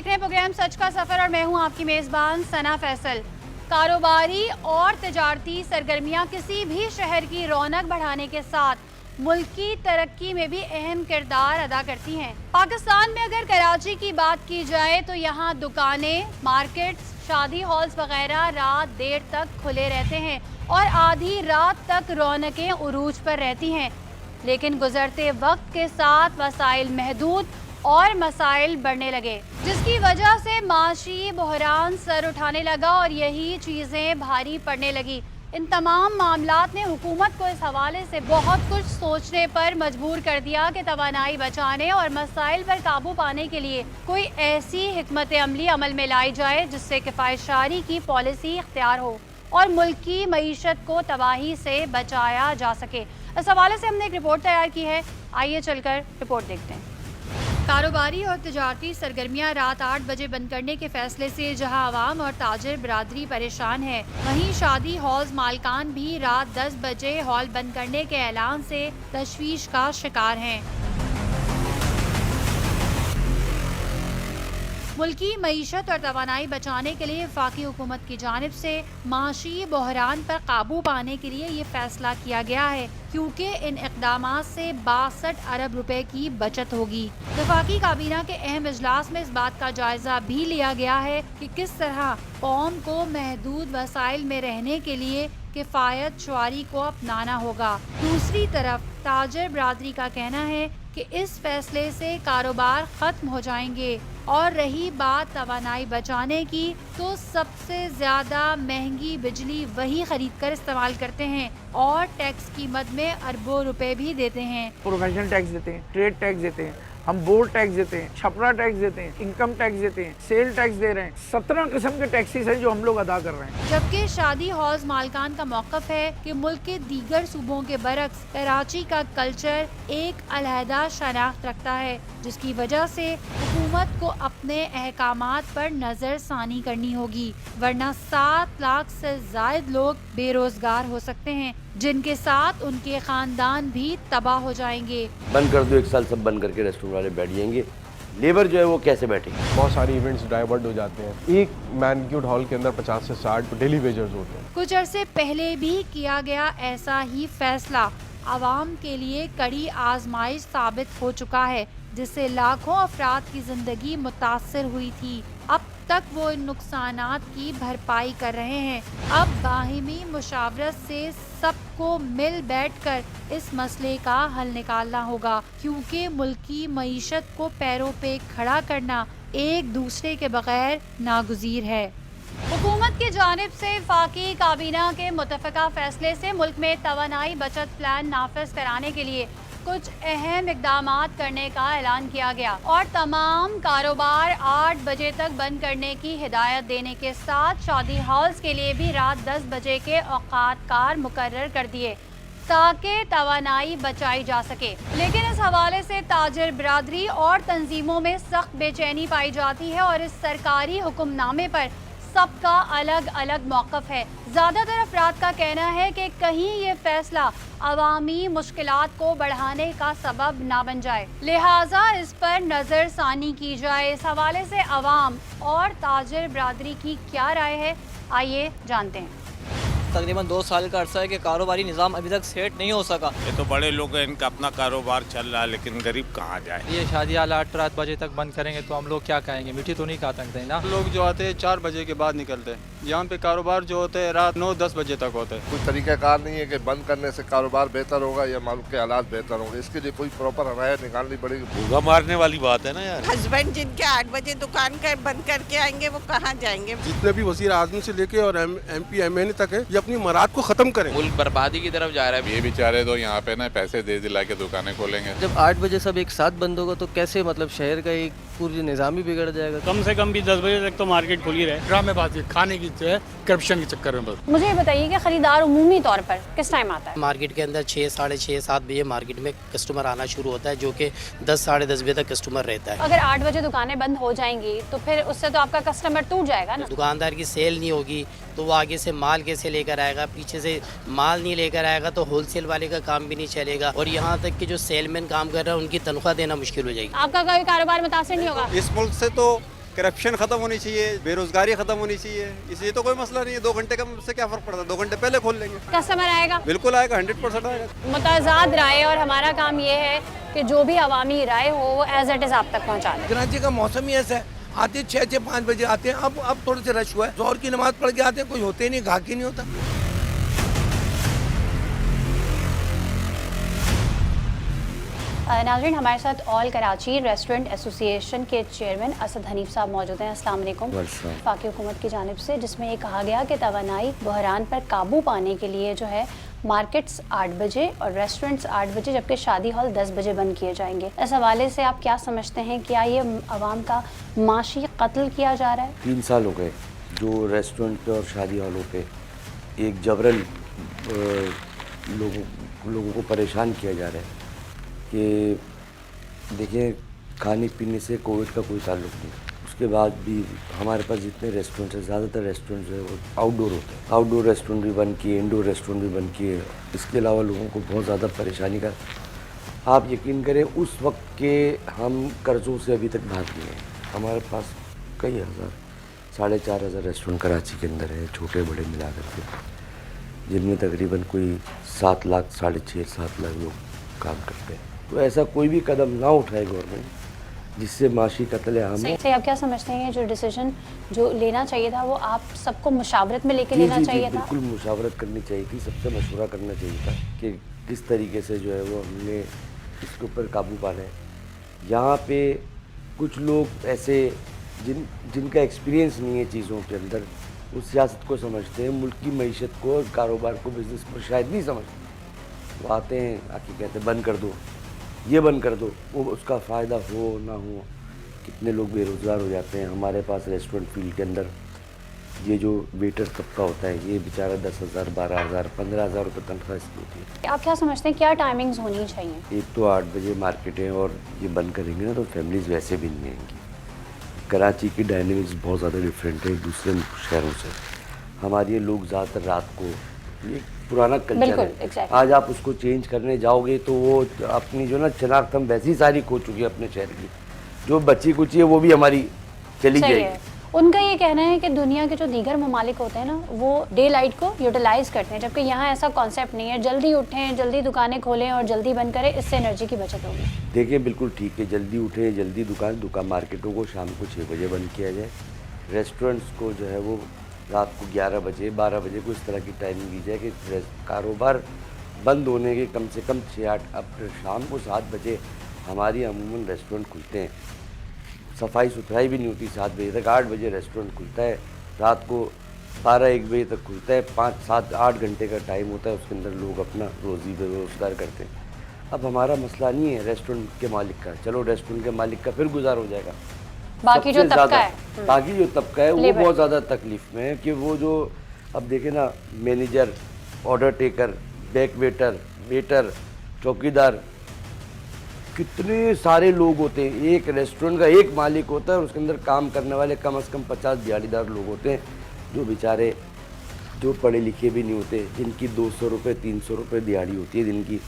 रहे हैं प्रोग्राम सच का सफर और मैं हूं आपकी मेजबान सना फैसल। कारोबारी और तिजारती सरगर्मियां किसी भी शहर की रौनक बढ़ाने के साथ मुल्क की तरक्की में भी अहम किरदार अदा करती हैं। पाकिस्तान में अगर कराची की बात की जाए तो यहाँ दुकानें, मार्केट्स, शादी हॉल्स वगैरह रात देर तक खुले रहते हैं और आधी रात तक रौनकें उरूज पर रहती हैं। लेकिन गुजरते वक्त के साथ वसाइल महदूद और मसाइल बढ़ने लगे, जिसकी वजह से माशी बहरान सर उठाने लगा और यही चीज़ें भारी पड़ने लगी। इन तमाम मामलात ने हुकूमत को इस हवाले से बहुत कुछ सोचने पर मजबूर कर दिया कि तवानाई बचाने और मसाइल पर काबू पाने के लिए कोई ऐसी हिकमत अमली अमल में लाई जाए जिससे किफ़ायतशारी की पॉलिसी इख्तियार हो और मुल्क की मईशत को तबाही से बचाया जा सके। इस हवाले से हमने एक रिपोर्ट तैयार की है, आइए चलकर रिपोर्ट देखते हैं। कारोबारी और तिजारती सरगर्मियां रात 8 बजे बंद करने के फैसले से जहां आवाम और ताजिर बरादरी परेशान है, वहीं शादी हॉल्स मालकान भी रात 10 बजे हॉल बंद करने के ऐलान से तशवीश का शिकार हैं। मुल्की मईशत और तवानाई बचाने के लिए वफाकी हुकूमत की जानिब से माशी बहरान पर काबू पाने के लिए ये फैसला किया गया है, क्योंकि इन इक़दामात से 62 अरब रुपए की बचत होगी। वफाकी काबीना के अहम इजलास में इस बात का जायजा भी लिया गया है कि किस तरह कौम को महदूद वसाइल में रहने के लिए किफ़ायत शुआरी को अपनाना होगा। दूसरी तरफ ताजिर बरादरी का कहना है कि इस फैसले से कारोबार खत्म हो जाएंगे और रही बात तवानाई बचाने की, तो सबसे ज्यादा महंगी बिजली वही खरीद कर इस्तेमाल करते हैं और टैक्स कीमत में अरबों रुपए भी देते हैं। प्रोफेशनल टैक्स देते हैं, ट्रेड टैक्स देते हैं, हम बोर्ड टैक्स देते हैं, छपरा टैक्स देते हैं, इनकम टैक्स देते हैं, सेल टैक्स दे रहे हैं। 17 किस्म के टैक्सेस हैं जो हम लोग अदा कर रहे हैं। जबकि शादी हॉल्स मालकान का मौक़िफ़ है कि मुल्क के दीगर सूबों के बरक्स कराची का कल्चर एक अलहदा शनाख्त रखता है, जिसकी वजह से हुकूमत को अपने अहकामात पर नजर सानी करनी होगी, वरना 7 लाख से ज्यादा लोग बेरोजगार हो सकते हैं, जिनके साथ उनके खानदान भी तबाह हो जाएंगे। बंद कर दो, 1 साल सब बंद करके रेस्टोरेंट वाले बैठ जाएंगे, लेबर जो है वो कैसे बैठेगी। बहुत सारे इवेंट्स डाइवर्ट हो जाते हैं। एक मैनक्यूट हॉल के अंदर 50 से 60 डेली वेजर्स होते हैं। कुछ अरसे पहले भी किया गया ऐसा ही फैसला आवाम के लिए कड़ी आजमाइश साबित हो चुका है, जिससे लाखों अफराद की जिंदगी मुतासर हुई थी। अब तक वो इन नुकसानात की भरपाई कर रहे हैं। अब बाहिमी मुशावरत से सबको मिल बैठकर इस मसले का हल निकालना होगा, क्योंकि मुल्क की मईशत को पैरों पे खड़ा करना एक दूसरे के बगैर नागुज़ीर है। हुकूमत की जानिब से वफाकी काबीना के मुतफ़िका फैसले से मुल्क में तवानाई बचत प्लान नाफिज कराने के लिए कुछ अहम इक़दामात करने का ऐलान किया गया और तमाम कारोबार 8 बजे तक बंद करने की हिदायत देने के साथ शादी हॉल्स के लिए भी रात 10 बजे के औकात कार मुकर्रर कर दिए ताकि तवानाई बचाई जा सके। लेकिन इस हवाले से ताजिर बरादरी और तंजीमों में सख्त बेचैनी पाई जाती है और इस सरकारी हुक्मनामे पर सबका अलग अलग मौक़िफ़ है। ज़्यादातर अफराद का कहना है कि कहीं ये फैसला अवामी मुश्किलात को बढ़ाने का सबब ना बन जाए, लिहाजा इस पर नज़र सानी की जाए। इस हवाले से अवाम और ताजिर बरादरी की क्या राय है, आइए जानते हैं। तकरीबन 2 साल का अर्सा है कि कारोबारी निज़ाम अभी तक सेट नहीं हो सका। ये तो बड़े लोग हैं, इनका अपना कारोबार चल रहा है, लेकिन गरीब कहाँ जाए। ये शादी हाल 8 रात बजे तक बंद करेंगे तो हम लोग क्या कहेंगे, मीठी तो नहीं खा सकते ना। लोग जो आते हैं 4 बजे के बाद निकलते हैं, यहाँ पे कारोबार जो होते हैं रात 9-10 बजे तक होते हैं। कोई तरीक़ाकार नहीं है कि बंद करने से कारोबार बेहतर होगा या मुल्क के हालात बेहतर होंगे। इसके लिए कोई प्रॉपर राय निकालनी पड़ेगी। भूखा मारने वाली बात है ना यार। हस्बैंड जिनके 8 बजे दुकान बंद करके आएंगे वो कहाँ जाएंगे। जितने भी वज़ीर आज़म से लेके और MP MNA तक है, ये अपनी मराद को खत्म करें। मुल्क बर्बादी की तरफ जा रहा है। ये बेचारे तो यहाँ पे ना पैसे दे दिला के दुकानें खोलेंगे। जब 8 बजे सब एक साथ बंद होगा तो कैसे मतलब शहर का एक पूरी निज़ाम ही बिगड़ जाएगा। कम से कम भी 10 बजे तक तो मार्केट खुली रहे। ड्रामेबाजी खाने की जो है करप्शन के चक्कर में। बस मुझे बताइए कि खरीदार उमूमी तौर पर किस टाइम आता है? मार्केट के अंदर 6, साढ़े 6, 7 बजे मार्केट में कस्टमर आना शुरू होता है, जो कि 10, साढ़े 10 बजे तक कस्टमर रहता है। अगर 8 बजे दुकानें बंद हो जाएंगी तो फिर उससे तो आपका कस्टमर टूट जाएगा ना। दुकानदार की सेल नहीं होगी तो वो आगे से माल कैसे लेकर आएगा, पीछे से माल नहीं लेकर आएगा तो होलसेल वाले का काम भी नहीं चलेगा, और यहाँ तक कि जो सेलमैन काम कर रहा है उनकी तनख्वाह देना मुश्किल हो जाएगी। आपका कोई कारोबार मुतासिर नहीं होगा। इस मुल्क से तो करप्शन खत्म होनी चाहिए, बेरोजगारी खत्म होनी चाहिए, इसलिए तो कोई मसला नहीं है। 2 घंटे का से क्या फर्क पड़ता है, 2 घंटे पहले खोल लेंगे। कस्टमर आएगा, बिल्कुल आएगा, 100% आएगा। मुताजाद राय, और हमारा काम ये है कि जो भी अवामी राय हो वो एज इट इज आप तक पहुँचा दें। कराची का मौसम ही ऐसा है, आते 6-5 बजे आते हैं। अब थोड़े से रश हुआ है, जोहर की नमाज पढ़ के आते हैं, कोई होते ही नहीं, गाहक ही नहीं होता। नाज़रीन, हमारे साथ ऑल कराची रेस्टोरेंट एसोसिएशन के चेयरमैन असद हनीफ साहब मौजूद हैं। अस्सलाम वालेकुम। वफाकी हुकूमत की जानिब से जिसमें ये कहा गया कि तवानाई बहरान पर काबू पाने के लिए जो है मार्केट्स 8 बजे और रेस्टोरेंट्स 8 बजे जबकि शादी हॉल 10 बजे बंद किए जाएंगे। इस हवाले से आप क्या समझते हैं, क्या ये आवाम का माशी कत्ल किया जा रहा है? 3 साल हो गए जो रेस्टोरेंट पे और शादी हॉलों पे एक जबरन लोगों को परेशान किया जा रहा है कि देखिए, खाने पीने से कोविड का कोई ताल्लुक नहीं। उसके बाद भी हमारे पास जितने रेस्टोरेंट्स हैं, ज़्यादातर रेस्टोरेंट्स हैं वो आउटडोर होते हैं। आउटडोर रेस्टोरेंट भी बंद किए, इंडोर रेस्टोरेंट भी बंद किए। इसके अलावा लोगों को बहुत ज़्यादा परेशानी का, आप यकीन करें, उस वक्त के हम कर्ज़ों से अभी तक भाग गए हैं। हमारे पास कई हज़ार, 4,500 रेस्टोरेंट कराची के अंदर हैं, छोटे बड़े मिला करके, जिनमें तकरीबन कोई 7 लाख, 6.5-7 लाख लोग काम करते हैं। तो ऐसा कोई भी कदम ना उठाए गवर्नमेंट जिससे माशी कत्ल आम हो। सही, आप क्या समझते हैं जो डिसीजन जो लेना चाहिए था वो आप सबको मुशावरत में लेके लेना चाहिए था? बिल्कुल मुशावरत करनी चाहिए थी, सबसे मशवरा करना चाहिए था कि किस तरीके से जो है वो हमने इसके ऊपर काबू पाना है। यहाँ पे कुछ लोग ऐसे जिनका एक्सपीरियंस नहीं है चीज़ों के अंदर, उस सियासत को समझते हैं, मुल्क की मईशत को और कारोबार को, बिज़नेस को शायद नहीं समझते। वो आते हैं, आके कहते हैं बंद कर दो, ये बंद कर दो, वो उसका फ़ायदा हो ना हो। कितने लोग बेरोज़गार हो जाते हैं। हमारे पास रेस्टोरेंट फील्ड के अंदर ये जो वेटर तबका होता है, ये बेचारा 10,000, 12,000, 15,000 रुपये तनख्वाह इसकी होती है। आप क्या समझते हैं क्या टाइमिंग्स होनी चाहिए? एक तो 8 बजे मार्केट है और ये बंद करेंगे ना तो फैमिलीज़ वैसे भी नहीं आएंगी। कराची की डायनेमिक्स बहुत ज़्यादा डिफरेंट है दूसरे शहरों से। हमारे ये लोग ज़्यादातर रात को, ये पुराना कल्चर है, आज आप उसको चेंज करने जाओगे तो वो अपनी जो ना शनाख्त हम वैसी सारी खो चुकी है अपने शहर की, जो बच्ची कुची है वो भी हमारी चली जाएगी। उनका ये कहना है कि दुनिया के जो दीगर ममालिक होते हैं ना, वो डे लाइट को यूटिलाइज करते हैं, जबकि यहाँ ऐसा कॉन्सेप्ट नहीं है। जल्दी उठें, जल्दी दुकानें खोलें और जल्दी बंद करें, इससे एनर्जी की बचत होगी। देखिए बिल्कुल ठीक है, जल्दी उठें, जल्दी दुकान मार्केटों को शाम को 6 बजे बंद किया जाए। रेस्टोरेंट्स को जो है वो रात को 11 बजे, 12 बजे को इस तरह की टाइमिंग दी जाए कि कारोबार बंद होने के कम से कम 6-8, अब शाम को 7 बजे हमारी अमूमन रेस्टोरेंट खुलते हैं। सफाई सुथराई भी नहीं होती 7 बजे तक। 8 बजे रेस्टोरेंट खुलता है, रात को 12-1 बजे तक खुलता है। 5-7-8 घंटे का टाइम होता है, उसके अंदर लोग अपना रोज़ी बेरोज़गार करते हैं। अब हमारा मसला नहीं है रेस्टोरेंट के मालिक का, चलो रेस्टोरेंट के मालिक का फिर गुजार हो जाएगा। बाकी जो तबका है वो बहुत ज़्यादा तकलीफ में है कि वो जो अब देखे ना, manager, order taker, back waiter, चौकीदार, कितने सारे लोग होते हैं। एक रेस्टोरेंट का एक मालिक होता है और उसके अंदर काम करने वाले कम से कम 50 दिहाड़ीदार लोग होते हैं, जो बेचारे जो पढ़े लिखे भी नहीं होते, जिनकी 200 रुपये 300 रुपये दिहाड़ी होती है दिन की।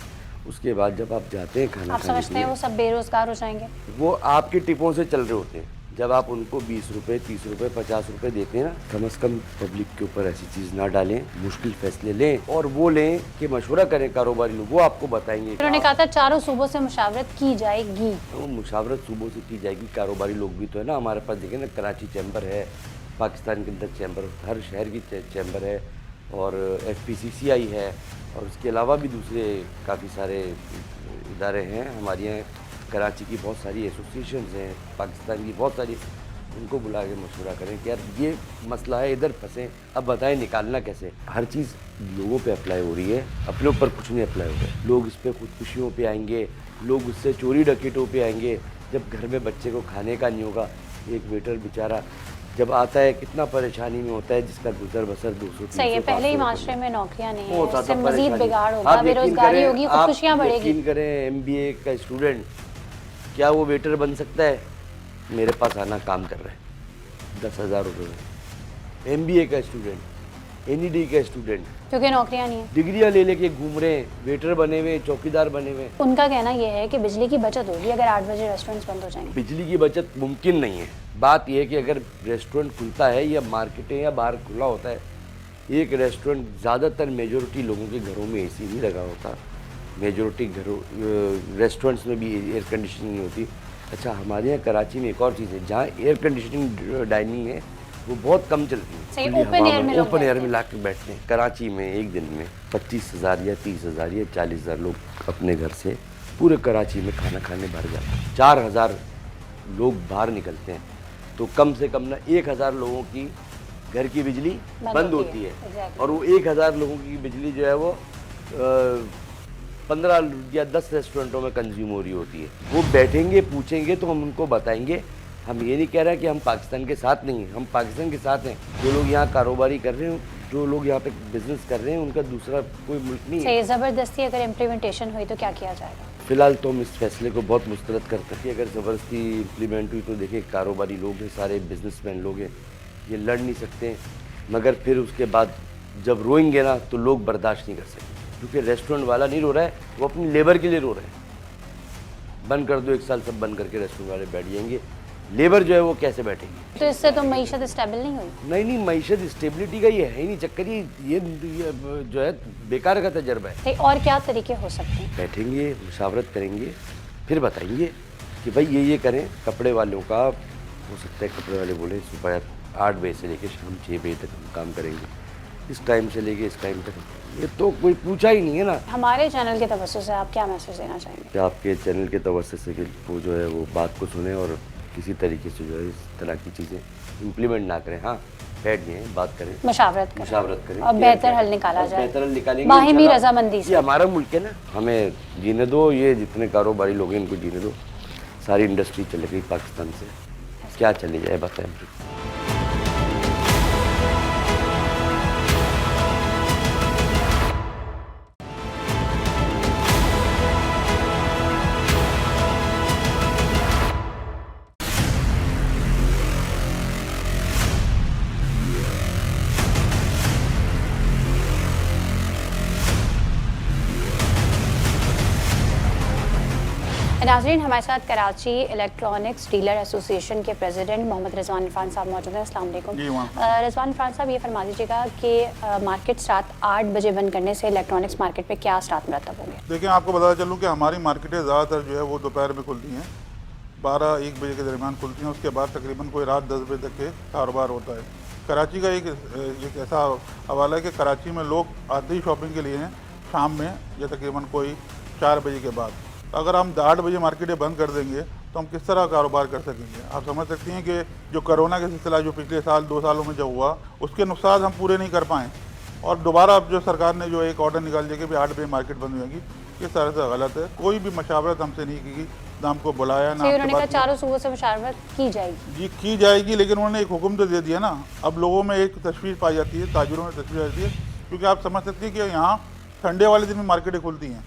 उसके बाद जब आप जाते हैं खाना आप समझते हैं वो सब बेरोजगार हो जाएंगे? वो आपके टिपों से चल रहे होते हैं। जब आप उनको 20 रुपये 30 रुपये 50 रुपये देते हैं ना, कम से कम पब्लिक के ऊपर ऐसी चीज़ ना डालें, मुश्किल फैसले लें और वो लें कि मशवरा करें कारोबारी लोग, वो आपको बताएंगे। उन्होंने कहा था 4 सूबों से मुशावरत की जाएगी। तो मुशावरत सूबों से की जाएगी, कारोबारी लोग भी तो है ना हमारे पास। देखें ना, कराची चैम्बर है, पाकिस्तान के अंदर चैम्बर, हर शहर की चैम्बर है, और FPCCI है, और उसके अलावा भी दूसरे काफ़ी सारे इदारे हैं। हमारे यहाँ कराची की बहुत सारी एसोसिएशंस हैं, पाकिस्तान की बहुत सारी, उनको बुला के मशवरा करें कि यार ये मसला है, इधर फंसे, अब बताएं निकालना कैसे। हर चीज़ लोगों पे अप्लाई हो रही है, अपने ऊपर कुछ नहीं अप्लाई हो रहा है। लोग इस पर खुदकुशियों पे आएंगे, लोग उससे चोरी डकैतों पे आएंगे। जब घर में बच्चे को खाने का नहीं होगा, एक वेटर बेचारा जब आता है कितना परेशानी में होता है, जिसका गुजर बसर 200-300। सही है, पहले ही माशरे में नौकरियां नहीं है, इससे मजीद बिगाड़ होगा, बेरोजगारी होगी, खुदकुशियां बढ़ेगी। यकीन करें, MBA का स्टूडेंट क्या वो वेटर बन सकता है? मेरे पास आना काम कर रहा है 10,000 रुपये में। MBA का स्टूडेंट, NED का स्टूडेंट, क्योंकि नौकरियां नहीं है, डिग्रियां ले लेके घूम रहे हैं, वेटर बने हुए, चौकीदार बने हुए। उनका कहना यह है कि बिजली की बचत होगी अगर 8 बजे रेस्टोरेंट्स बंद हो जाएंगे। बिजली की बचत मुमकिन नहीं है। बात यह है कि अगर रेस्टोरेंट खुलता है या मार्केटें या बाहर खुला होता है, एक रेस्टोरेंट, ज़्यादातर मेजॉरिटी लोगों के घरों में एसी नहीं लगा होता, मेजॉरिटी घरों रेस्टोरेंट्स में भी एयर कंडीशनिंग नहीं होती। अच्छा, हमारे यहाँ कराची में एक और चीज़ है, जहाँ एयर कंडीशनिंग डाइनिंग है वो बहुत कम चलती है, ओपन एयर में ला के बैठते हैं। कराची में एक दिन में 25,000 या 30,000 या 40,000 लोग अपने घर से पूरे कराची में खाना खाने भर जाते हैं। 4,000 लोग बाहर निकलते हैं, तो कम से कम ना 1,000 लोगों की घर की बिजली बंद होती है। और वो 1,000 लोगों की बिजली जो है वो 15 या 10 रेस्टोरेंटों में कंज्यूम हो रही होती है। वो बैठेंगे, पूछेंगे तो हम उनको बताएंगे। हम ये नहीं कह रहे कि हम पाकिस्तान के साथ नहीं हैं, हम पाकिस्तान के साथ हैं। जो लोग यहाँ कारोबारी कर रहे हैं, जो लोग यहाँ पे बिजनेस कर रहे हैं, उनका दूसरा कोई मुल्क नहीं है। ज़बरदस्ती अगर इम्प्लीमेंटेशन हुई तो क्या किया जाएगा? फिलहाल तो हम इस फैसले को बहुत मुस्तरद करते हैं कि अगर ज़बरदस्ती इम्प्लीमेंट हुई तो देखिए, कारोबारी लोग हैं, सारे बिजनेसमैन लोग हैं, ये लड़ नहीं सकते। मगर फिर उसके बाद जब रोएंगे ना तो लोग बर्दाश्त नहीं कर सकते, क्योंकि रेस्टोरेंट वाला नहीं रो रहा है, वो अपनी लेबर के लिए रो रहे हैं। बंद कर दो, 1 साल सब बंद करके रेस्टोरेंट वाले बैठ जाएंगे, लेबर जो है वो कैसे बैठेगी? तो इससे तो मईशत स्टेबल नहीं हुई। नहीं, मईशत स्टेबिलिटी का ये है ही नहीं चक्कर, ये जो है बेकार का तजर्बा है। और क्या तरीके हो सकते हैं? बैठेंगे, मुशावरत करेंगे, फिर बताएंगे कि भाई ये करें। कपड़े वालों का हो सकता है, कपड़े वाले बोले सुबह 8 बजे से लेकर शाम 6 बजे तक हम काम करेंगे, इस टाइम से लेके इस टाइम तक। ये तो कोई पूछा ही नहीं है ना। हमारे चैनल के तवज्जो से आप क्या मैसेज देना चाहेंगे? कि आपके चैनल के तवज्जो से कि वो जो है वो बात को सुने और किसी तरीके से जो है इस तरह की चीज़ें इम्प्लीमेंट ना करें। हाँ, बैठ जाएँ, बात करें, मुशावरत करें और बेहतर हल निकाला जाए। बेहतर हल निकालेंगे बाहिमी रजामंदी से। ये हमारा मुल्क है ना, हमें जीने दो। ये जितने कारोबारी लोग हैं इनको जीने दो। सारी इंडस्ट्री चले गई पाकिस्तान से, क्या चले जाए बताएं। नाज़रीन, हमारे साथ कराची इलेक्ट्रॉनिक्स डीलर एसोसिएशन के प्रेसिडेंट मोहम्मद रिजवान इरफान साहब मौजूद हैं। अस्सलाम वालेकुम। रिजवान इरफान साहब, ये फरमा दीजिएगा कि मार्केट रात 8 बजे बंद करने से इलेक्ट्रॉनिक्स मार्केट पे क्या असरात मरतब होंगे? देखिए, आपको बता चलूँ कि हमारी मार्केटें ज़्यादातर जो है वो दोपहर में खुलती हैं, 12-1 बजे के दरमियान खुलती हैं। उसके बाद तकरीबन कोई रात 10 बजे तक के कारोबार होता है। कराची का एक ऐसा हवाला है कि कराची में लोग आते ही शॉपिंग के लिए हैं शाम में, या तकरीबन कोई 4 बजे के बाद। अगर हम 8 बजे मार्केटें बंद कर देंगे तो हम किस तरह कारोबार कर सकेंगे? आप समझ सकती हैं कि जो कोरोना का सिलसिला जो पिछले साल 2 सालों में जो हुआ, उसके नुकसान हम पूरे नहीं कर पाएँ। और दोबारा अब जो सरकार ने जो एक ऑर्डर निकाल दिया कि भाई 8 बजे मार्केट बंद हो जाएगी, ये सारे से गलत है। कोई भी मशावरत हमसे नहीं की, ना हमको बुलाया, ना उन्होंने कहा चारों सूबों से मशावरत की जाएगी। जी, की जाएगी, लेकिन उन्होंने एक हुक्म तो दे दिया ना। अब लोगों में एक तशवीश पाई जाती है, ताजिरों में तशवीश आती है, क्योंकि आप समझ सकते हैं कि यहाँ संडे वाले दिन भी मार्केटें खुलती हैं।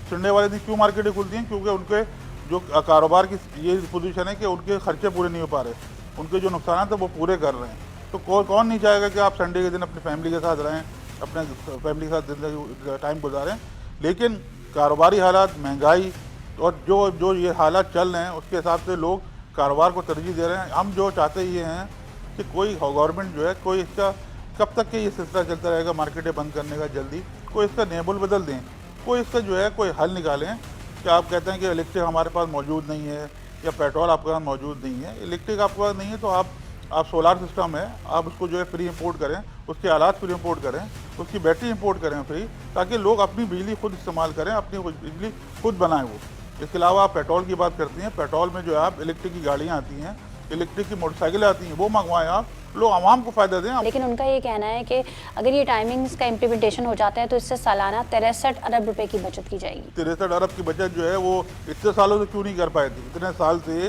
संडे वाले दिन क्यों मार्केटें खुलती हैं? क्योंकि उनके जो कारोबार की ये पोजीशन है कि उनके खर्चे पूरे नहीं हो पा रहे, उनके जो नुकसान है वो पूरे कर रहे हैं। तो कौन नहीं चाहेगा कि आप संडे के दिन अपनी फैमिली के साथ रहें, अपने फैमिली के साथ जिंदगी टाइम गुजारें। लेकिन कारोबारी हालात, महंगाई और जो ये हालात चल रहे हैं, उसके हिसाब से लोग कारोबार को तरजीह दे रहे हैं। हम जो चाहते ये हैं कि कोई गवर्नमेंट जो है, कोई इसका कब तक के ये सिलसिला चलता रहेगा मार्केटें बंद करने का, जल्दी कोई इसका नेबुल बदल दें, कोई इसका जो है कोई हल निकालें। कि आप कहते हैं कि इलेक्ट्रिक हमारे पास मौजूद नहीं है या पेट्रोल आपके पास मौजूद नहीं है। इलेक्ट्रिक आपके पास नहीं है तो आप सोलार सिस्टम है, आप उसको जो है फ्री इंपोर्ट करें, उसके आलात फ्री इंपोर्ट करें, उसकी बैटरी इंपोर्ट करें फ्री, ताकि लोग अपनी बिजली खुद इस्तेमाल करें, अपनी बिजली खुद बनाएं वो। इसके अलावा आप पेट्रोल की बात करती हैं, पेट्रोल में जो है आप इलेक्ट्रिक की गाड़ियाँ आती हैं, इलेक्ट्रिक की मोटरसाइकिलें आती हैं, वो मंगवाएं आप, लोग आवाम को फ़ायदा दें। लेकिन उनका ये कहना है कि अगर ये टाइमिंग्स का इम्प्लीमेंटेशन हो जाता है तो इससे सालाना 63 अरब रुपए की बचत की जाएगी। 63 अरब की बचत जो है वो इतने सालों से क्यों नहीं कर पाए थे? इतने साल से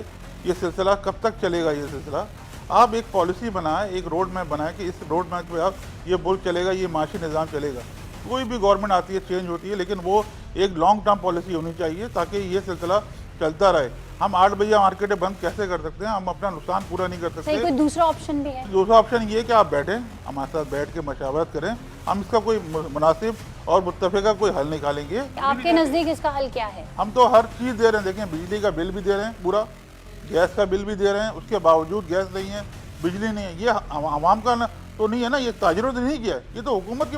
ये सिलसिला कब तक चलेगा? ये सिलसिला आप एक पॉलिसी बनाएं, एक रोड मैप बनाएं कि इस रोड मैप पे आप ये मुल्क चलेगा, ये माशी निज़ाम चलेगा। कोई भी गवर्नमेंट आती है, चेंज होती है, लेकिन वो एक लॉन्ग टर्म पॉलिसी होनी चाहिए ताकि ये सिलसिला चलता रहे। हम 8 बजे मार्केटें बंद कैसे कर सकते हैं? हम अपना नुकसान पूरा नहीं कर सकते। कोई दूसरा ऑप्शन भी है? दूसरा ऑप्शन ये कि आप बैठें, हमारे साथ बैठ के मशावरत करें, हम इसका कोई मुनासिब और मुत्तफ़िका कोई हल निकालेंगे। आपके नज़दीक इसका हल क्या है? हम तो हर चीज़ दे रहे हैं। देखें, बिजली का बिल भी दे रहे हैं पूरा, गैस का बिल भी दे रहे हैं, उसके बावजूद गैस नहीं है, बिजली नहीं है। ये आवाम का तो नहीं है ना, ये ताजिरों ने नहीं किया, ये तो हुकूमत की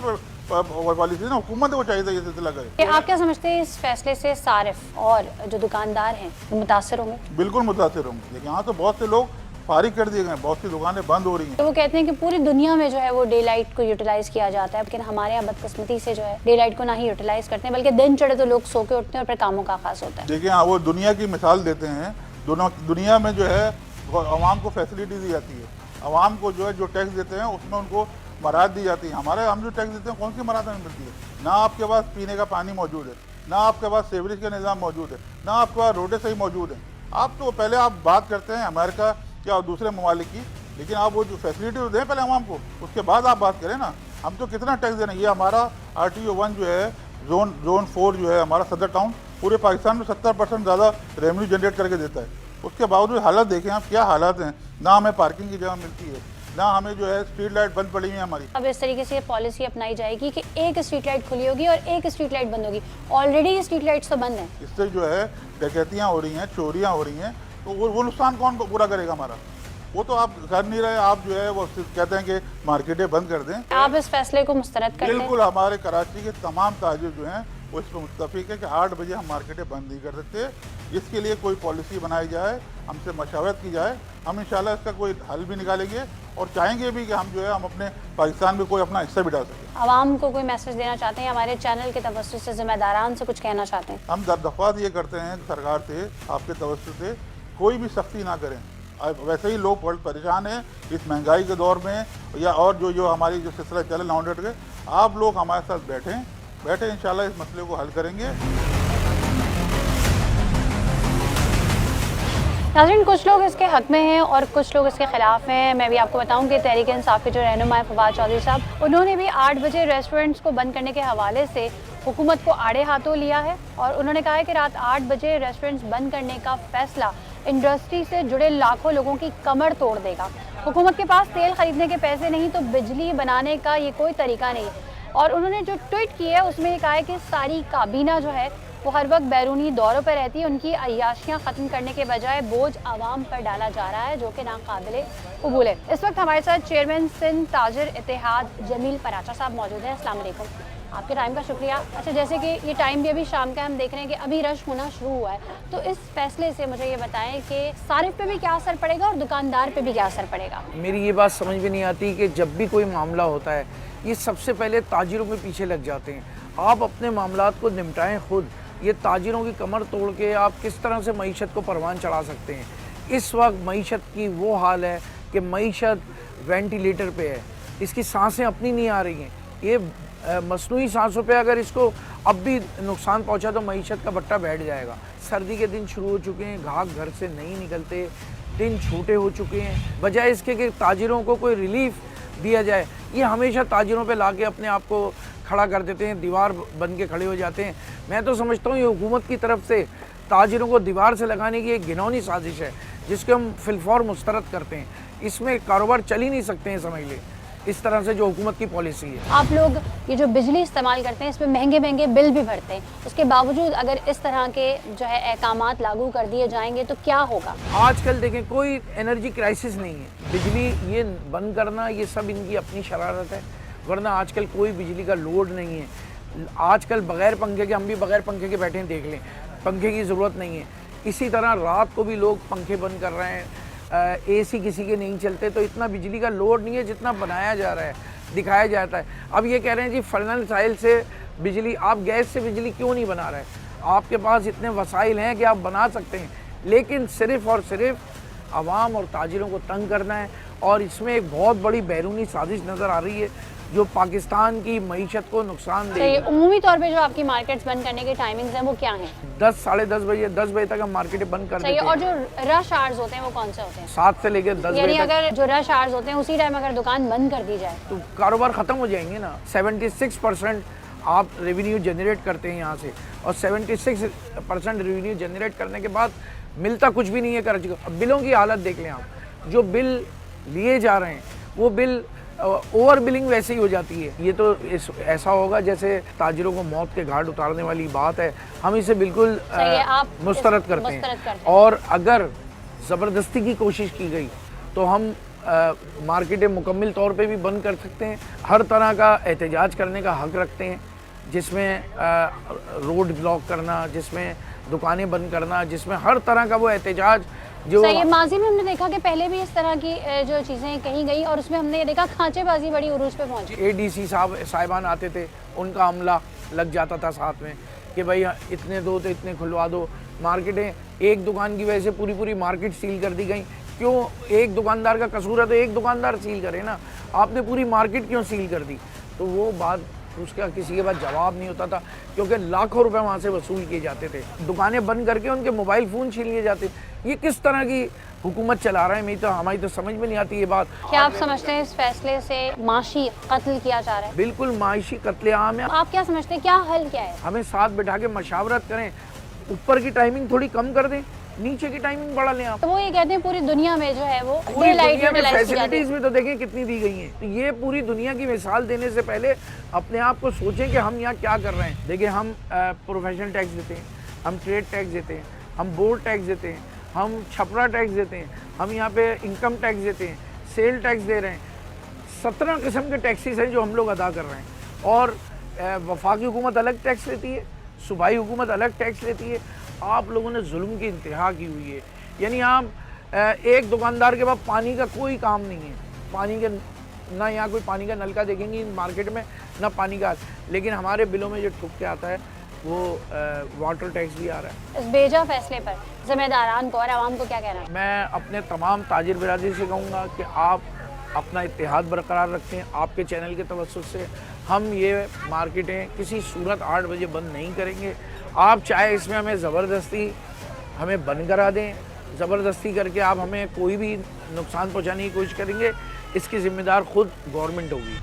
पॉलिसी है ना, हुकूमत को चाहिए था ये सिलसिला करे। आप क्या समझते हैं इस फैसले से सारिफ और जो दुकानदार हैं वो मुतासर होंगे? बिल्कुल मुतासर होंगे। देखिए यहाँ तो बहुत से लोग फारिग कर दिए गए, बहुत सी दुकानें बंद हो रही हैं। तो वो कहते हैं कि पूरी दुनिया में जो है वो डे लाइट को यूटिलाइज किया जाता है, लेकिन हमारे यहाँ बदकिस्मती से जो है डे लाइट को ना ही यूटिलाइज करते हैं, बल्कि दिन चढ़े तो लोग सो के उठते हैं और फिर कामों का आगाज होता है। देखिए हाँ, वो दुनिया की मिसाल देते हैं। दुनिया में जो है आवाम को फैसिलिटी दी जाती है, आवाम को जो है जो टैक्स देते हैं उसमें उनको मराहत दी जाती है। हम जो टैक्स देते हैं कौन सी मराहत हमें मिलती है? ना आपके पास पीने का पानी मौजूद है, ना आपके पास सेवरेज का निज़ाम मौजूद है, ना आपके पास रोडें सही मौजूद हैं। आप तो पहले आप बात करते हैं अमेरिका या दूसरे ममालिक की, लेकिन आप वो जो फैसिलिटी दें पहले आवाम को, उसके बाद आप बात करें ना। हम तो कितना टैक्स दे रहे हैं। ये हमारा RTO 1 जो है जोन 4 जो है हमारा सदर टाउन पूरे पाकिस्तान में 70% ज़्यादा रेवेन्यू जनरेट करके देता है। उसके बावजूद हालत देखें आप, क्या हालात हैं। ना हमें पार्किंग की जगह मिलती है, ना हमें जो है स्ट्रीट लाइट बंद पड़ी हुई है हमारी। अब इस तरीके से पॉलिसी अपनाई जाएगी कि एक स्ट्रीट लाइट खुली होगी और एक स्ट्रीट लाइट बंद होगी। ऑलरेडी स्ट्रीट लाइट्स तो बंद हैं। इससे जो है डकैतियाँ हो रही हैं, चोरियाँ हो रही हैं, तो वो नुकसान कौन पूरा करेगा हमारा? वो तो आप कर नहीं रहे। आप जो है वो कहते हैं कि मार्केटें बंद कर दें। आप इस फैसले को मुस्तरद करते हैं? बिल्कुल, हमारे कराची के तमाम ताजिर जो हैं वो इस पर मुत्तफिक है कि 8 बजे हम मार्केटें बंद नहीं कर सकते। इसके लिए कोई पॉलिसी बनाई जाए, हमसे मशावरत की जाए। हम इंशाल्लाह इसका कोई हल भी निकालेंगे और चाहेंगे भी कि हम जो है हम अपने पाकिस्तान में कोई अपना हिस्सा भी डाल सकें। आवाम को कोई मैसेज देना चाहते हैं? हमारे चैनल के तवज्जुह से जिम्मेदारान से कुछ कहना चाहते हैं? हम दरख्वास्त ये करते हैं सरकार से, आपके तवज्जुह से, कोई भी सख्ती ना करें। वैसे ही लोग बहुत परेशान हैं इस महंगाई के दौर में, या और जो हमारी जो सिलसिला चल रहा है के, आप लोग हमारे साथ बैठें इंशाल्लाह इस मसले को हल करेंगे। नाज़रीन, कुछ लोग इसके हक में हैं और कुछ लोग इसके खिलाफ हैं। मैं भी आपको बताऊं कि तहरीक इंसाफ के जो रहनुमा है फवाद चौधरी साहब, उन्होंने भी 8 बजे रेस्टोरेंट्स को बंद करने के हवाले से हुकूमत को आड़े हाथों लिया है और उन्होंने कहा है कि रात 8 बजे रेस्टोरेंट्स बंद करने का फैसला इंडस्ट्री से जुड़े लाखों लोगों की कमर तोड़ देगा। हुकूमत के पास तेल खरीदने के पैसे नहीं तो बिजली बनाने का ये कोई तरीका नहीं। और उन्होंने जो ट्वीट की है उसमें ये कहा है कि सारी काबीना जो है वो हर वक्त बैरूनी दौरों पर रहती है, उनकी अय्याशियाँ ख़त्म करने के बजाय बोझ आवाम पर डाला जा रहा है, जो कि नाकाबिले कबूल है। इस वक्त हमारे साथ चेयरमैन सिंध ताजिर इत्तेहाद जमील पराचा साहब मौजूद हैं। अस्सलाम वालेकुम, आपके टाइम का शुक्रिया। अच्छा, जैसे कि ये टाइम भी अभी शाम का हम देख रहे हैं कि अभी रश होना शुरू हुआ है, तो इस फैसले से मुझे ये बताएं कि सारिफ पे भी क्या असर पड़ेगा और दुकानदार पे भी क्या असर पड़ेगा? मेरी ये बात समझ में नहीं आती कि जब भी कोई मामला होता है ये सबसे पहले ताजिरों के पीछे लग जाते हैं। आप अपने मामलात को निपटाएं खुद। ये ताजिरों की कमर तोड़ के आप किस तरह से मईशत को परवान चढ़ा सकते हैं? इस वक्त मईशत की वो हाल है कि मईशत वेंटिलेटर पे है, इसकी सांसें अपनी नहीं आ रही हैं। ये मसनूई सांसों पे अगर इसको अब भी नुकसान पहुंचा तो मईशत का बट्टा बैठ जाएगा। सर्दी के दिन शुरू हो चुके हैं, ग्राहक घर से नहीं निकलते, दिन छोटे हो चुके हैं। बजाय इसके कि ताजिरों को कोई रिलीफ दिया जाए, ये हमेशा ताजिरों पे लाके अपने आप को खड़ा कर देते हैं, दीवार बन के खड़े हो जाते हैं। मैं तो समझता हूँ ये हुकूमत की तरफ से ताजिरों को दीवार से लगाने की एक घिनौनी साजिश है, जिसको हम फिलफौर मुस्तरद करते हैं। इसमें कारोबार चल ही नहीं सकते हैं, समझ लें, इस तरह से जो हुकूमत की पॉलिसी है। आप लोग ये जो बिजली इस्तेमाल करते हैं इसमें महंगे महंगे बिल भी भरते हैं, उसके बावजूद अगर इस तरह के जो है अहकामात लागू कर दिए जाएंगे तो क्या होगा? आजकल देखें कोई एनर्जी क्राइसिस नहीं है। बिजली ये बंद करना ये सब इनकी अपनी शरारत है, वरना आजकल कोई बिजली का लोड नहीं है। आजकल बगैर पंखे के, हम भी बगैर पंखे के बैठे हैं, देख लें, पंखे की ज़रूरत नहीं है। इसी तरह रात को भी लोग पंखे बंद कर रहे हैं, AC किसी के नहीं चलते, तो इतना बिजली का लोड नहीं है जितना बनाया जा रहा है, दिखाया जाता है। अब ये कह रहे हैं जी फलन साइल से बिजली, आप गैस से बिजली क्यों नहीं बना रहे? आपके पास इतने वसाइल हैं कि आप बना सकते हैं, लेकिन सिर्फ़ और सिर्फ आवाम और ताजिरों को तंग करना है। और इसमें एक बहुत बड़ी बैरूनी साजिश नज़र आ रही है जो पाकिस्तान की मईशत को नुकसान देगी। उमूमी तौर पे जो आपकी मार्केट्स बंद करने की टाइमिंग्स हैं वो क्या हैं? 10 साढ़े 10 बजे 10 बजे तक हम मार्केटें बंद कर देते हैं। और जो रश आवर्स होते हैं वो कौन से होते हैं? 7 से लेकर 10 बजे। यानी अगर जो रश आवर्स होते हैं उसी टाइम अगर दुकान बंद कर दी जाए तो कारोबार ख़त्म हो जाएंगे ना। 76% आप रेवेन्यू जनरेट करते हैं यहाँ से, और 76% रेवेन्यू जनरेट करने के बाद मिलता कुछ भी नहीं है कराची को। बिलों की हालत देख लें आप, जो बिल लिए जा रहे हैं वो बिल ओवर बिलिंग वैसे ही हो जाती है। ये तो ऐसा होगा जैसे ताजिरों को मौत के घाट उतारने वाली बात है। हम इसे बिल्कुल मुस्तरद करते हैं। और अगर ज़बरदस्ती की कोशिश की गई तो हम मार्केटें मुकम्मल तौर पे भी बंद कर सकते हैं। हर तरह का एहतजाज करने का हक़ रखते हैं, जिसमें रोड ब्लॉक करना, जिसमें दुकानें बंद करना, जिसमें हर तरह का वो एहतजाज जो सही है। माजी में हमने देखा कि पहले भी इस तरह की जो चीज़ें कही गई और उसमें हमने ये देखा खांचेबाजी बड़ी उरूज पे पहुंची। ADC साहिबान आते थे, उनका अमला लग जाता था साथ में कि भाई इतने दो तो इतने खुलवा दो। मार्केटें एक दुकान की वजह से पूरी मार्केट सील कर दी गई। क्यों? एक दुकानदार का कसूर है तो एक दुकानदार सील करे ना, आपने पूरी मार्केट क्यों सील कर दी? तो वो बात उसका किसी के पास जवाब नहीं होता था, क्योंकि लाखों रुपए वहाँ से वसूल किए जाते थे। दुकानें बंद करके उनके मोबाइल फ़ोन छीन लिए जाते। ये किस तरह की हुकूमत चला रहा है? हमारी तो समझ में नहीं आती ये बात। क्या आप समझते हैं इस फैसले से माशी कत्ल किया जा रहा है? बिल्कुल माशी कत्लेआम है। आप क्या समझते हैं, क्या हल क्या है? हमें साथ बैठा के मशावरत करें, ऊपर की टाइमिंग थोड़ी कम कर दें, नीचे की टाइमिंग बढ़ा लें आप। तो वो ये कहते हैं पूरी दुनिया में जो है वो पूरी दुनिया में फैसिलिटीज में तो देखें कितनी दी गई हैं। तो ये पूरी दुनिया की मिसाल देने से पहले अपने आप को सोचें कि हम यहाँ क्या कर रहे हैं। देखिए, हम प्रोफेशनल टैक्स देते हैं, हम ट्रेड टैक्स देते हैं, हम बोर्ड टैक्स देते हैं, हम छपरा टैक्स देते हैं, हम यहाँ पे इनकम टैक्स देते हैं, सेल टैक्स दे रहे हैं। 17 किस्म के टैक्सेस हैं जो हम लोग अदा कर रहे हैं। और वफाकी हुकूमत अलग टैक्स लेती है, सूबाई हुकूमत अलग टैक्स लेती है। आप लोगों ने जुल्म की इंतहा की हुई है। यानी आप एक दुकानदार के पास पानी का कोई काम नहीं है, पानी के ना यहाँ कोई पानी का नलका देखेंगे मार्केट में, ना पानी का। लेकिन हमारे बिलों में जो ठुक के आता है वो वाटर टैक्स भी आ रहा है। इस बेजा फैसले पर जिम्मेदारान को और आवाम को क्या कहना है? मैं अपने तमाम ताजिर बिरादरी से कहूँगा कि आप अपना इत्तेहाद बरकरार रखें। आपके चैनल के तवज्जुह से हम ये मार्केटें किसी सूरत 8 बजे बंद नहीं करेंगे। आप चाहे इसमें हमें ज़बरदस्ती हमें बंद करा दें, ज़बरदस्ती करके आप हमें कोई भी नुकसान पहुंचाने की कोशिश करेंगे, इसकी ज़िम्मेदार खुद गवर्नमेंट होगी।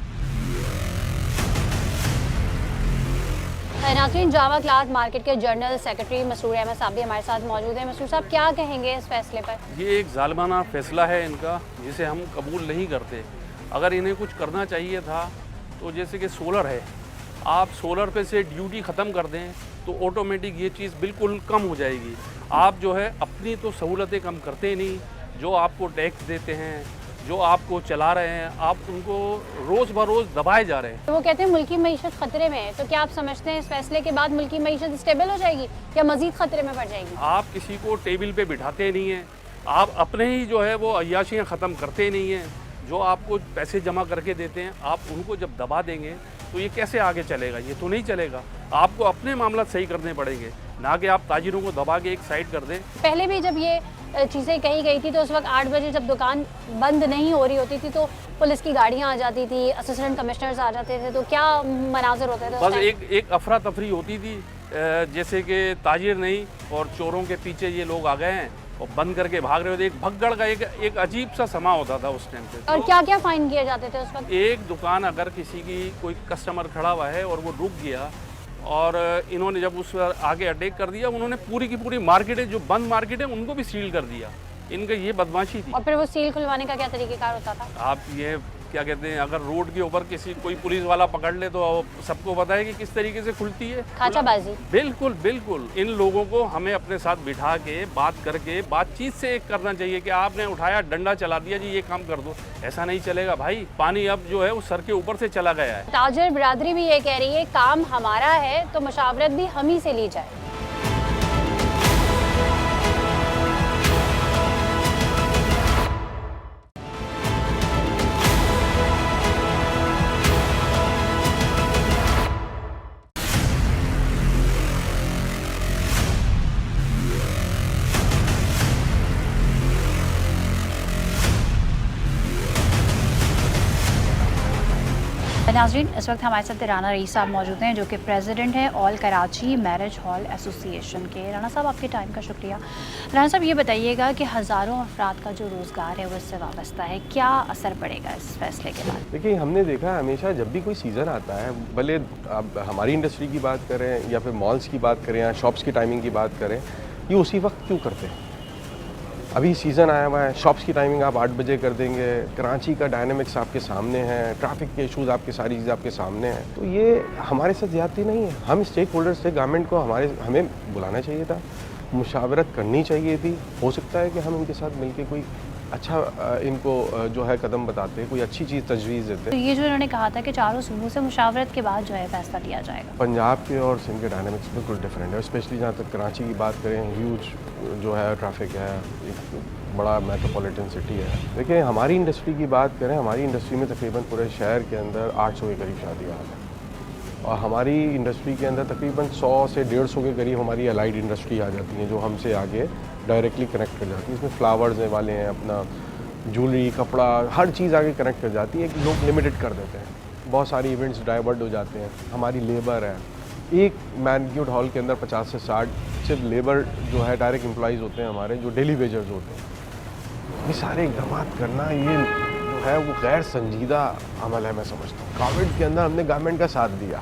नाज़रीन, जावा क्लाथ मार्केट के जनरल सेक्रेटरी मसरूर अहमद साहब भी हमारे साथ मौजूद हैं। मसरूर साहब, क्या कहेंगे इस फैसले पर? ये एक जालिमाना फैसला है इनका, जिसे हम कबूल नहीं करते। अगर इन्हें कुछ करना चाहिए था तो जैसे कि सोलर है, आप सोलर पे से ड्यूटी ख़त्म कर दें तो ऑटोमेटिक ये चीज़ बिल्कुल कम हो जाएगी। आप जो है अपनी तो सहूलतें कम करते ही नहीं, जो आपको टैक्स देते हैं, जो आपको चला रहे हैं, आप उनको रोज़ बरोज़ दबाए जा रहे हैं। तो वो कहते हैं मुल्की मईशत ख़तरे में है, तो क्या आप समझते हैं इस फैसले के बाद मुल्की मईशत स्टेबल हो जाएगी या मज़ीद ख़तरे में पड़ जाएगी? आप किसी को टेबल पे बिठाते नहीं हैं, आप अपने ही जो है वो अय्याशियाँ ख़त्म करते नहीं हैं। जो आपको पैसे जमा करके देते हैं, आप उनको जब दबा देंगे तो ये कैसे आगे चलेगा? ये तो नहीं चलेगा। आपको अपने मामला सही करने पड़ेंगे, ना कि आप ताजिरों को दबा के एक साइड कर दें। पहले भी जब ये चीज़ें कही गई थी तो उस वक्त 8 बजे जब दुकान बंद नहीं हो रही होती थी तो पुलिस की गाड़ियाँ आ जाती थी, असिस्टेंट कमिश्नर्स आ जाते थे, तो क्या मनाजर होते थे? बस एक अफरा तफरी होती थी, जैसे कि ताजिर नहीं और चोरों के पीछे ये लोग आ गए हैं और बंद करके भाग रहे होते। एक भगदड़ का एक अजीब सा समा होता था उस टाइम पे। और क्या क्या फाइन किए जाते थे उस वक्त? एक दुकान अगर किसी की कोई कस्टमर खड़ा हुआ है और वो रुक गया और इन्होंने जब उस पर आगे अटैक कर दिया, उन्होंने पूरी की पूरी मार्केटें जो बंद मार्केट है उनको भी सील कर दिया। इनका ये बदमाशी थी। और फिर वो सील खुलवाने का क्या तरीक़ेकार होता था? आप ये क्या कहते हैं, अगर रोड के ऊपर कोई पुलिस वाला पकड़ ले तो सबको पता है कि किस तरीके से खुलती है खाचाबाजी। बिल्कुल बिल्कुल। इन लोगों को हमें अपने साथ बिठा के बात करके बातचीत से एक करना चाहिए कि आपने उठाया डंडा चला दिया जी ये काम कर दो, ऐसा नहीं चलेगा भाई। पानी अब जो है वो सर के ऊपर से चला गया है। ताजिर बिरादरी भी ये कह रही है काम हमारा है तो मशावरत भी हम ही से ली जाए। नाज़रीन, इस वक्त हमारे साथ राना रईस साहब मौजूद हैं जो कि प्रेसिडेंट हैं all Karachi marriage hall association के। राना साहब, आपके टाइम का शुक्रिया। राना साहब, ये बताइएगा कि हज़ारों अफराद का जो रोज़गार है वो इससे वाबस्ता है, क्या असर पड़ेगा इस फैसले के बाद? देखिए, हमने देखा है हमेशा जब भी कोई सीज़न आता है, भले आप हमारी इंडस्ट्री की बात करें या फिर मॉल्स की बात करें या शॉप्स की टाइमिंग की बात करें, ये उसी वक्त क्यों करते हैं? अभी सीज़न आया हुआ है, शॉप्स की टाइमिंग आप 8 बजे कर देंगे, कराची का डायनामिक्स आपके सामने है, ट्रैफिक के इशूज़ आपके सारी चीज़ें आपके सामने हैं, तो ये हमारे साथ ज़्यादती नहीं है। हम स्टेक होल्डर्स थे, गवर्नमेंट को हमें बुलाना चाहिए था, मुशावरत करनी चाहिए थी। हो सकता है कि हम इनके साथ मिलके कोई अच्छा इनको जो है कदम बताते, कोई अच्छी चीज़ तजवीज़ देते। तो ये जो इन्होंने कहा था कि चारों सूबों से मुशावरत के बाद जो है फैसला लिया जाएगा। पंजाब के और सिंध के डायनामिक्स बिल्कुल डिफरेंट है, स्पेशली जहाँ तक कराची की बात करें, ह्यूज जो है ट्रैफिक है, एक बड़ा मेट्रोपॉलिटन सिटी है। देखिए हमारी इंडस्ट्री की बात करें, हमारी इंडस्ट्री में तकरीबन पूरे शहर के अंदर 800 के करीब शादी हाल है, और हमारी इंडस्ट्री के अंदर तकरीबन 100 से 150 के करीब हमारी अलाइड इंडस्ट्री आ जाती है, जो हमसे आगे डायरेक्टली कनेक्ट कर जाती है। इसमें फ्लावर्स वाले हैं, अपना ज्वेलरी, कपड़ा, हर चीज़ आगे कनेक्ट कर जाती है कि लोग लिमिटेड कर देते हैं। बहुत सारी इवेंट्स डाइवर्ट हो जाते हैं। हमारी लेबर है, एक मैनक्यूट हॉल के अंदर 50 से 60 सिर्फ लेबर जो है डायरेक्ट एम्प्लॉइज़ होते हैं हमारे, जो डेली वेजर्स होते हैं। ये सारे इक़दाम करना ये जो है वो गैर संजीदा अमल है, मैं समझता हूँ। कोविड के अंदर हमने गवर्नमेंट का साथ दिया,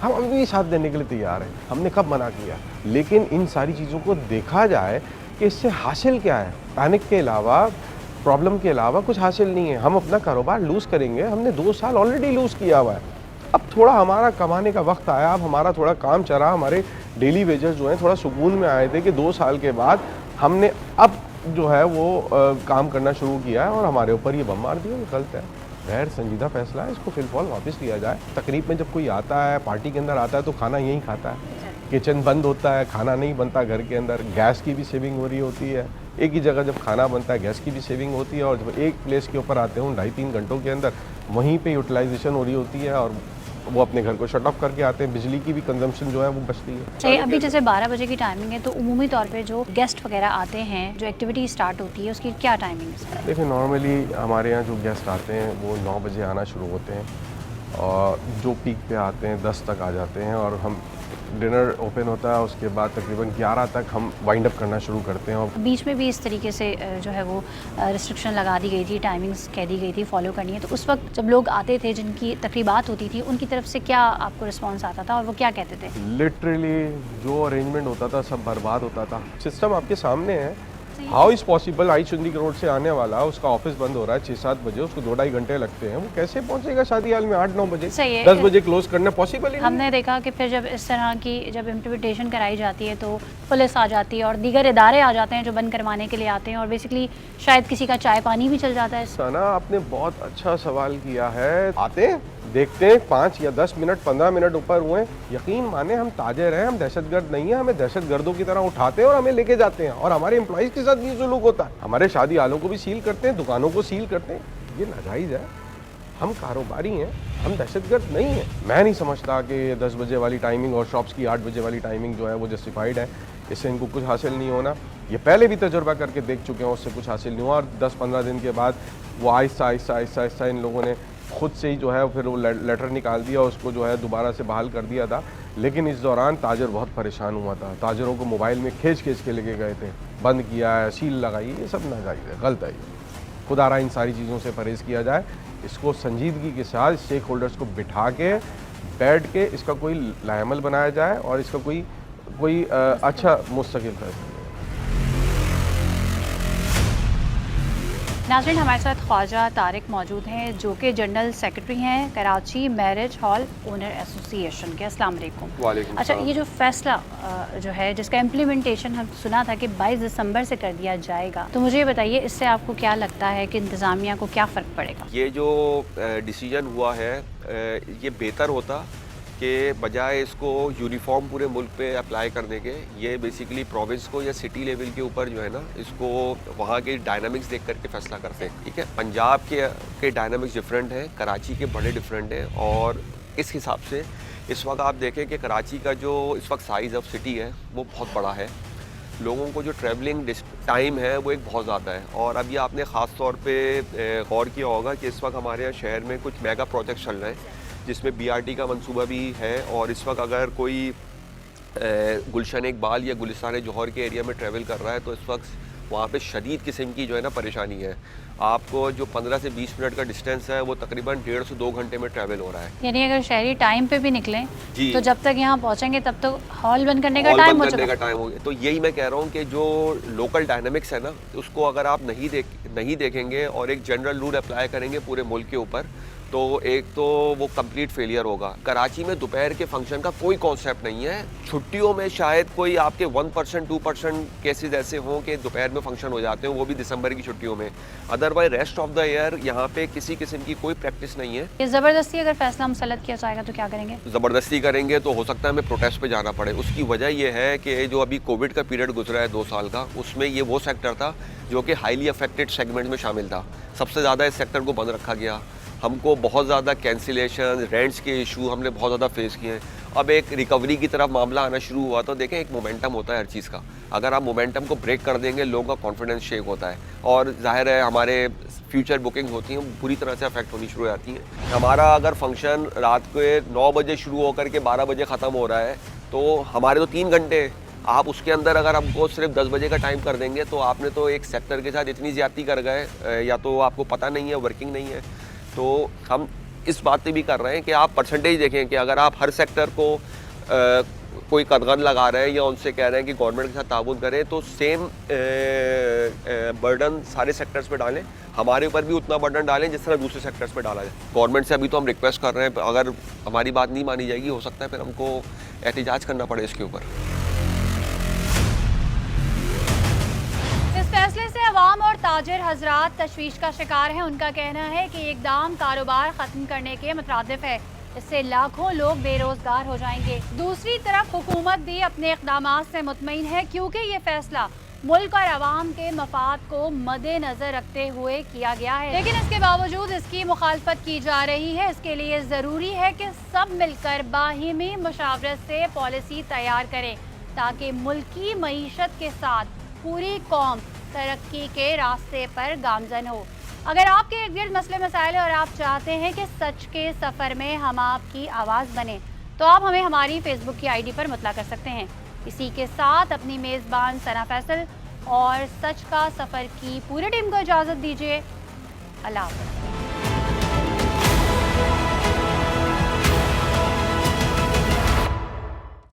हम अभी भी साथ देने के लिए तैयार हैं, हमने कब मना किया। लेकिन इन सारी चीज़ों को देखा जाए कि इससे हासिल क्या है। पैनिक के अलावा, प्रॉब्लम के अलावा कुछ हासिल नहीं है। हम अपना कारोबार लूज़ करेंगे, हमने 2 साल ऑलरेडी लूज़ किया हुआ है। अब थोड़ा हमारा कमाने का वक्त आया, अब हमारा थोड़ा काम चला, हमारे डेली वेजर्स जो हैं थोड़ा सुकून में आए थे कि 2 साल के बाद हमने अब जो है वो काम करना शुरू किया है, और हमारे ऊपर ये बम मार दिया। ये गलत है, गैर संजीदा फैसला है, इसको फिलहाल वापस लिया जाए। तकरीब में जब कोई आता है, पार्टी के अंदर आता है, तो खाना यहीं खाता है, किचन बंद होता है, खाना नहीं बनता घर के अंदर। गैस की भी सेविंग हो रही होती है, एक ही जगह जब खाना बनता है गैस की भी सेविंग होती है, और जब एक प्लेस के ऊपर आते हैं 2.5-3 घंटों के अंदर वहीं पे यूटिलाइजेशन हो रही होती है, और वो अपने घर को शट ऑफ करके आते हैं। बिजली की भी कंजम्पशन जो है वो बचती है। चाहिए अभी जैसे 12 बजे की टाइमिंग है, तो उमूमी तौर पे जो गेस्ट वगैरह आते हैं, जो एक्टिविटी स्टार्ट होती है, उसकी क्या टाइमिंग है? देखिए नॉर्मली हमारे यहाँ जो गेस्ट आते हैं वो 9 बजे आना शुरू होते हैं, और जो पीक पे आते हैं 10 तक आ जाते हैं, और हम डिनर ओपन होता है, उसके बाद तकरीबन 11 तक हम वाइंड अप करना शुरू करते हैं। और बीच में भी इस तरीके से जो है वो रिस्ट्रिक्शन लगा दी गई थी, टाइमिंग्स कह दी गई थी फॉलो करनी है, तो उस वक्त जब लोग आते थे, जिनकी तकरीबात होती थी, उनकी तरफ से क्या आपको रिस्पॉन्स आता था और वो क्या कहते थे? लिटरली जो अरेंजमेंट होता था सब बर्बाद होता था। सिस्टम आपके सामने है। हाउ इज़ पॉसिबल, आई चुंदी रोड से आने वाला, उसका ऑफिस बंद हो रहा है 6-7 बजे, उसको 2-2.5 घंटे लगते हैं, वो कैसे पहुंचेगा शादी हाल में 8-9 बजे? 10 बजे क्लोज करना पॉसिबल ही नहीं। हमने देखा कि फिर जब इस तरह की जब इम्प्लीमेंटेशन कराई जाती है, तो पुलिस आ जाती है और दीगर इदारे आ जाते हैं जो बंद करवाने के लिए आते हैं, और बेसिकली शायद किसी का चाय पानी भी चल जाता है। सना, आपने बहुत अच्छा सवाल किया है। आते हैं, देखते हैं, 5 या 10 मिनट 15 मिनट ऊपर हुए, यकीन माने हम ताजिर हैं, हम दहशतगर्द नहीं हैं, हमें दहशतगर्दों की तरह उठाते हैं और हमें लेके जाते हैं, और हमारे एम्प्लॉइज़ के साथ ये जुलूक होता है। हमारे शादी हालों को भी सील करते हैं, दुकानों को सील करते हैं, ये नाजायज़ है। हम कारोबारी हैं, हम दहशतगर्द नहीं हैं। मैं नहीं समझता कि 10 बजे वाली टाइमिंग और शॉप्स की 8 बजे वाली टाइमिंग जो है वो जस्टिफाइड है, इससे इनको कुछ हासिल नहीं होना। ये पहले भी तजुर्बा करके देख चुके हैं, उससे कुछ हासिल नहीं हुआ, और 10-15 दिन के बाद वो आहिस्ता इन लोगों ने खुद से ही जो है फिर वो लेटर निकाल दिया, उसको जो है दोबारा से बहाल कर दिया था। लेकिन इस दौरान ताजर बहुत परेशान हुआ था, ताजरों को मोबाइल में खींच के लेके गए थे, बंद किया है, सील लगाई, ये सब नाजायज़ है, गलत है। खुदारा इन सारी चीज़ों से परहेज़ किया जाए, इसको संजीदगी के साथ स्टेक होल्डर्स को बिठा के बैठ के इसका कोई लाएमल बनाया जाए, और इसका कोई अच्छा मुस्तकिल फैसला। नाज़रीन, हमारे साथ ख्वाजा तारिक मौजूद हैं, जो कि जनरल सेक्रेटरी हैं Karachi marriage hall owner association के। अस्सलाम वालेकुम। वालेकुम। अच्छा, ये जो फैसला जो है, जिसका इम्प्लीमेंटेशन हम सुना था कि 22 दिसंबर से कर दिया जाएगा, तो मुझे ये बताइए, इससे आपको क्या लगता है कि इंतज़ामिया को क्या फ़र्क पड़ेगा? ये जो डिसीजन हुआ है, ये बेहतर होता कि बजाय इसको यूनिफॉर्म पूरे मुल्क पे अप्लाई करने के, ये बेसिकली प्रोविंस को या सिटी लेवल के ऊपर जो है ना, इसको वहाँ के डायनामिक्स देख करके फैसला करते हैं। ठीक है, पंजाब के डायनामिक्स डिफरेंट हैं, कराची के बड़े डिफरेंट हैं, और इस हिसाब से इस वक्त आप देखें कि कराची का जो इस वक्त साइज़ ऑफ सिटी है वो बहुत बड़ा है, लोगों को जो ट्रैवलिंग टाइम है वो एक बहुत ज़्यादा है। और अभी आपने ख़ास तौर पे गौर किया होगा कि इस वक्त हमारे यहाँ शहर में कुछ मेगा प्रोजेक्ट चल रहे हैं, जिसमें BRT का मंसूबा भी है, और इस वक्त अगर कोई गुलशन इकबाल या गुलिस्तान जौहर के एरिया में ट्रैवल कर रहा है, तो इस वक्त वहाँ पे शदीद किस्म की जो है ना परेशानी है। आपको जो 15 से 20 मिनट का डिस्टेंस है वो तकरीबन 1.5 से 2 घंटे में ट्रैवल हो रहा है। यानी अगर शहरी टाइम पे भी निकलें तो जब तक यहाँ पहुँचेंगे तब तक हॉल बंद करने का टाइम हो गया। तो यही मैं कह रहा हूँ कि जो लोकल डायनामिक्स है ना, उसको अगर आप नहीं देखेंगे और एक जनरल रूल अप्लाई करेंगे पूरे मुल्क के ऊपर, तो एक तो वो कंप्लीट फेलियर होगा। कराची में दोपहर के फंक्शन का कोई कॉन्सेप्ट नहीं है। छुट्टियों में शायद कोई आपके 1% 2% केसेस ऐसे हों कि दोपहर में फंक्शन हो जाते हैं, वो भी दिसंबर की छुट्टियों में। Otherwise rest of the year यहाँ पे किसी किस्म की कोई प्रैक्टिस नहीं है। ये ज़बरदस्ती अगर फैसला मुसल्लत किया जाएगा तो क्या करेंगे? ज़बरदस्ती करेंगे तो हो सकता है हमें प्रोटेस्ट पे जाना पड़े। उसकी वजह ये है कि जो अभी कोविड का पीरियड गुजरा है 2 साल का, उसमें ये वो सेक्टर था जो कि हाईली अफेक्टेड सेगमेंट में शामिल था। सबसे ज़्यादा इस सेक्टर को बंद रखा गया। हमको बहुत ज़्यादा कैंसिलेशन, रेंट्स के इशू हमने बहुत ज़्यादा फेस किए हैं। अब एक रिकवरी की तरफ मामला आना शुरू हुआ तो देखें, एक मोमेंटम होता है हर चीज़ का। अगर आप मोमेंटम को ब्रेक कर देंगे, लोगों का कॉन्फिडेंस शेक होता है और जाहिर है हमारे फ्यूचर बुकिंग होती हैं पूरी तरह से अफेक्ट होनी शुरू हो जाती हैं। हमारा अगर फंक्शन रात के 9 बजे शुरू होकर के 12 बजे ख़त्म हो रहा है तो हमारे तो 3 घंटे, आप उसके अंदर अगर हमको सिर्फ 10 बजे का टाइम कर देंगे तो आपने तो एक सेक्टर के साथ इतनी ज़्यादती कर गए, या तो आपको पता नहीं है, वर्किंग नहीं है। तो हम इस बात पे भी कर रहे हैं कि आप परसेंटेज देखें कि अगर आप हर सेक्टर को कोई कदगन लगा रहे हैं या उनसे कह रहे हैं कि गवर्नमेंट के साथ ताउन करें, तो सेम बर्डन सारे सेक्टर्स पे डालें, हमारे ऊपर भी उतना बर्डन डालें जिस तरह दूसरे सेक्टर्स पे डाला जाए। गवर्नमेंट से अभी तो हम रिक्वेस्ट कर रहे हैं, अगर हमारी बात नहीं मानी जाएगी हो सकता है फिर हमको एहतिजाज करना पड़े इसके ऊपर। इस फैसले से अवाम और ताजिर हजरात तशवीश का शिकार हैं। उनका कहना है कि इकदाम कारोबार ख़त्म करने के मुतरादिफ है। इससे लाखों लोग बेरोजगार हो जाएंगे। दूसरी तरफ हुकूमत भी अपने इक़दामात से मुतमईन है क्योंकि ये फैसला मुल्क और अवाम के मफाद को मद्देनजर रखते हुए किया गया है। लेकिन इसके बावजूद इसकी मुखालफत की जा रही है। इसके लिए ज़रूरी है कि सब मिलकर बाहिमी मुशावरत से पॉलिसी तैयार करें ताकि मुल्की मईशत के साथ पूरी कौम तरक्की के रास्ते पर गामजन हो। अगर आपके इर्द गिर्द मसले मसाइल और आप चाहते हैं कि सच के सफ़र में हम आपकी आवाज़ बने तो आप हमें हमारी फेसबुक की ID पर मुतला कर सकते हैं। इसी के साथ अपनी मेज़बान सना फैसल और सच का सफ़र की पूरी टीम को इजाज़त दीजिए। अल्लाह हाफ़िज़।